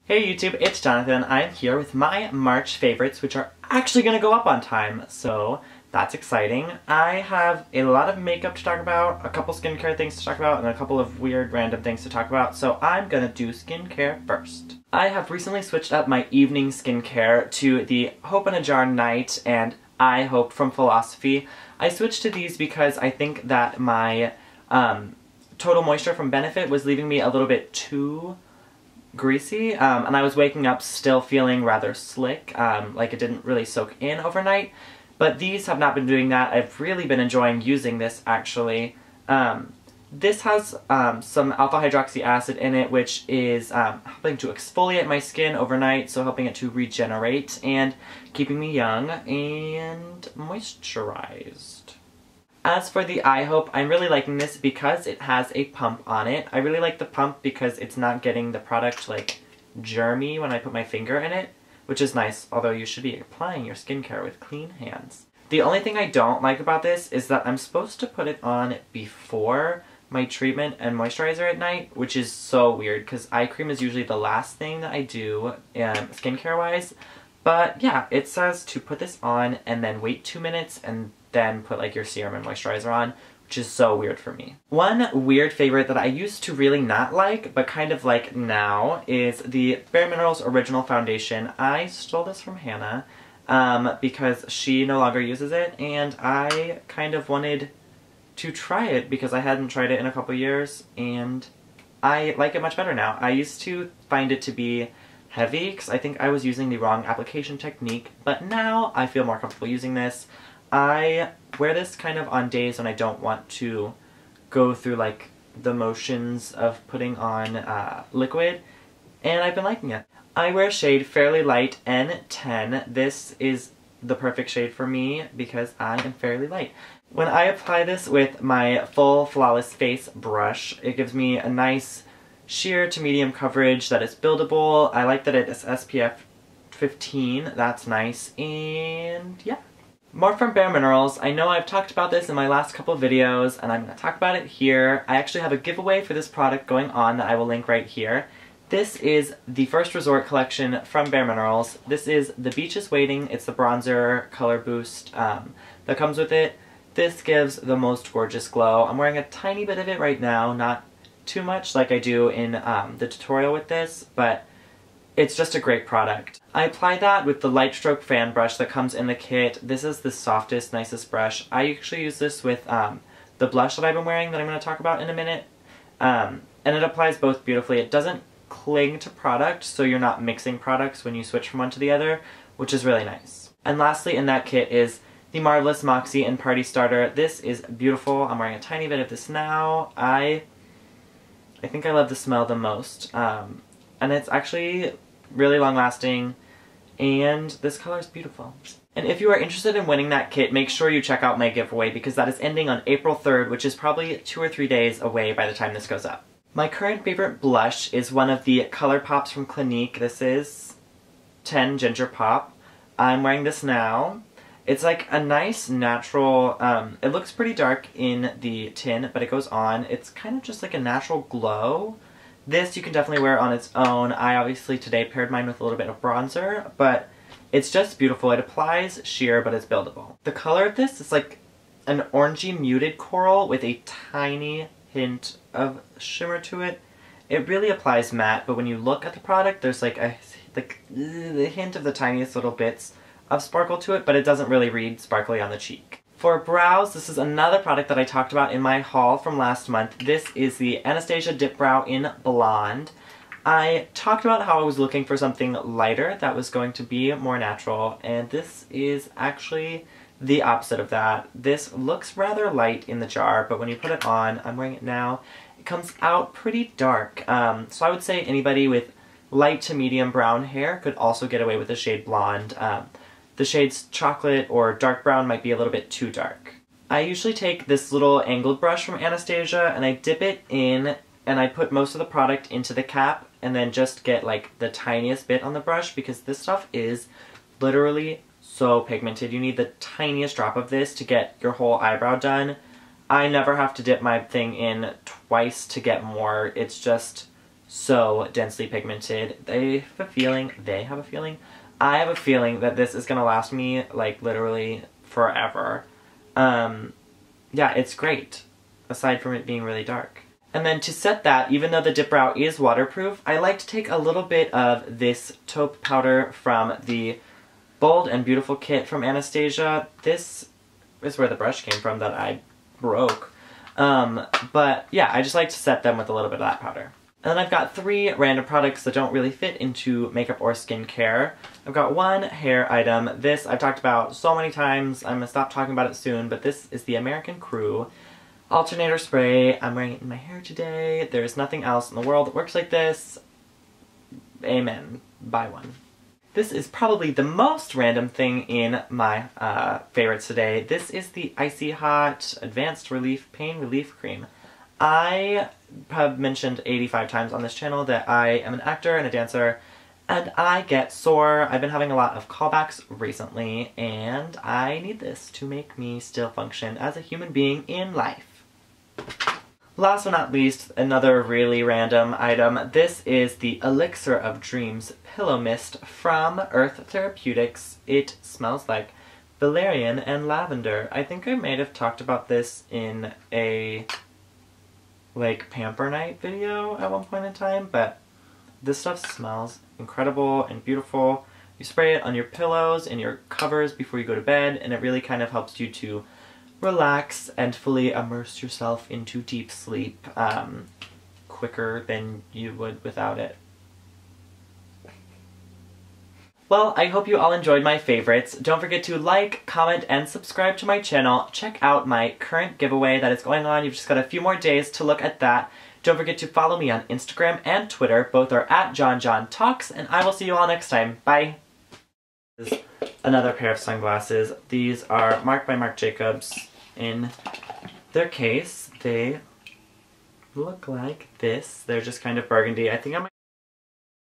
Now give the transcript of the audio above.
Hey YouTube, it's Jonathan. I'm here with my March favorites, which are actually going to go up on time, so that's exciting. I have a lot of makeup to talk about, a couple skincare things to talk about, and a couple of weird random things to talk about, so I'm going to do skincare first. I have recently switched up my evening skincare to the Hope in a Jar Night and I Hope from Philosophy. I switched to these because I think that my Total Moisture from Benefit was leaving me a little bit too greasy, and I was waking up still feeling rather slick, like it didn't really soak in overnight. But these have not been doing that. I've really been enjoying using this, actually. This has some alpha hydroxy acid in it, which is helping to exfoliate my skin overnight, so helping it to regenerate and keeping me young and moisturized. As for the I Hope, I'm really liking this because it has a pump on it. I really like the pump because it's not getting the product, like, germy when I put my finger in it, which is nice, although you should be applying your skincare with clean hands. The only thing I don't like about this is that I'm supposed to put it on before my treatment and moisturizer at night, which is so weird because eye cream is usually the last thing that I do skincare-wise. But yeah, it says to put this on and then wait 2 minutes and then put like your serum and moisturizer on, which is so weird for me. One weird favorite that I used to really not like, but kind of like now, is the Bare Minerals Original Foundation. I stole this from Hannah because she no longer uses it, and I kind of wanted to try it because I hadn't tried it in a couple years, and I like it much better now. I used to find it to be heavy because I think I was using the wrong application technique, but now I feel more comfortable using this. I wear this kind of on days when I don't want to go through like the motions of putting on liquid, and I've been liking it. I wear shade Fairly Light N10. This is the perfect shade for me because I am fairly light. When I apply this with my full Flawless Face brush, it gives me a nice sheer to medium coverage that is buildable. I like that it is SPF 15, that's nice, and yeah. More from Bare Minerals. I know I've talked about this in my last couple of videos, and I'm going to talk about it here. I actually have a giveaway for this product going on that I will link right here. This is the First Resort collection from Bare Minerals. This is The Beach is Waiting. It's the bronzer color boost that comes with it. This gives the most gorgeous glow. I'm wearing a tiny bit of it right now, not too much like I do in the tutorial with this, but it's just a great product. I apply that with the Light Stroke fan brush that comes in the kit. This is the softest, nicest brush. I actually use this with the blush that I've been wearing that I'm going to talk about in a minute. And it applies both beautifully. It doesn't cling to product, so you're not mixing products when you switch from one to the other, which is really nice. And lastly in that kit is the Marvelous Moxie and Party Starter. This is beautiful. I'm wearing a tiny bit of this now. I think I love the smell the most. And it's actually really long lasting, and this color is beautiful. And if you are interested in winning that kit, make sure you check out my giveaway because that is ending on April 3rd, which is probably 2 or 3 days away by the time this goes up. My current favorite blush is one of the Color Pops from Clinique. This is 10 Ginger Pop. I'm wearing this now. It's like a nice natural, it looks pretty dark in the tin, but it goes on. It's kind of just like a natural glow. This you can definitely wear on its own. I obviously today paired mine with a little bit of bronzer, but it's just beautiful. It applies sheer, but it's buildable. The color of this is like an orangey muted coral with a tiny hint of shimmer to it. It really applies matte, but when you look at the product, there's like the hint of the tiniest little bits of sparkle to it, but it doesn't really read sparkly on the cheek. For brows, this is another product that I talked about in my haul from last month. This is the Anastasia Dip Brow in Blonde. I talked about how I was looking for something lighter that was going to be more natural, and this is actually the opposite of that. This looks rather light in the jar, but when you put it on, I'm wearing it now, it comes out pretty dark. So I would say anybody with light to medium brown hair could also get away with the shade Blonde. The shades chocolate or dark brown might be a little bit too dark. I usually take this little angled brush from Anastasia and I dip it in and I put most of the product into the cap and then just get like the tiniest bit on the brush because this stuff is literally so pigmented. You need the tiniest drop of this to get your whole eyebrow done. I never have to dip my thing in twice to get more. It's just so densely pigmented. They have a feeling, I have a feeling that this is gonna last me, like, literally forever. Yeah, it's great, aside from it being really dark. And then to set that, even though the Dip Brow is waterproof, I like to take a little bit of this taupe powder from the Bold and Beautiful kit from Anastasia. This is where the brush came from that I broke. But yeah, I just like to set them with a little bit of that powder. And then I've got 3 random products that don't really fit into makeup or skincare. I've got one hair item. This I've talked about so many times, I'm gonna stop talking about it soon, but this is the American Crew Alternator Spray. I'm wearing it in my hair today. There's nothing else in the world that works like this. Amen. Buy one. This is probably the most random thing in my favorites today. This is the Icy Hot Advanced Pain Relief Cream. I have mentioned 85 times on this channel that I am an actor and a dancer, and I get sore. I've been having a lot of callbacks recently, and I need this to make me still function as a human being in life. Last but not least, another really random item. This is the Elixir of Dreams Pillow Mist from Earth Therapeutics. It smells like valerian and lavender. I think I might have talked about this in a, like, Pamper Night video at one point in time, but this stuff smells incredible and beautiful. You spray it on your pillows and your covers before you go to bed, and it really kind of helps you to relax and fully immerse yourself into deep sleep quicker than you would without it. Well, I hope you all enjoyed my favorites. Don't forget to like, comment, and subscribe to my channel. Check out my current giveaway that is going on. You've just got a few more days to look at that. Don't forget to follow me on Instagram and Twitter. Both are at JohnJohnTalks, and I will see you all next time. Bye! This is another pair of sunglasses. These are Marc by Marc Jacobs. In their case, they look like this. They're just kind of burgundy. I think I might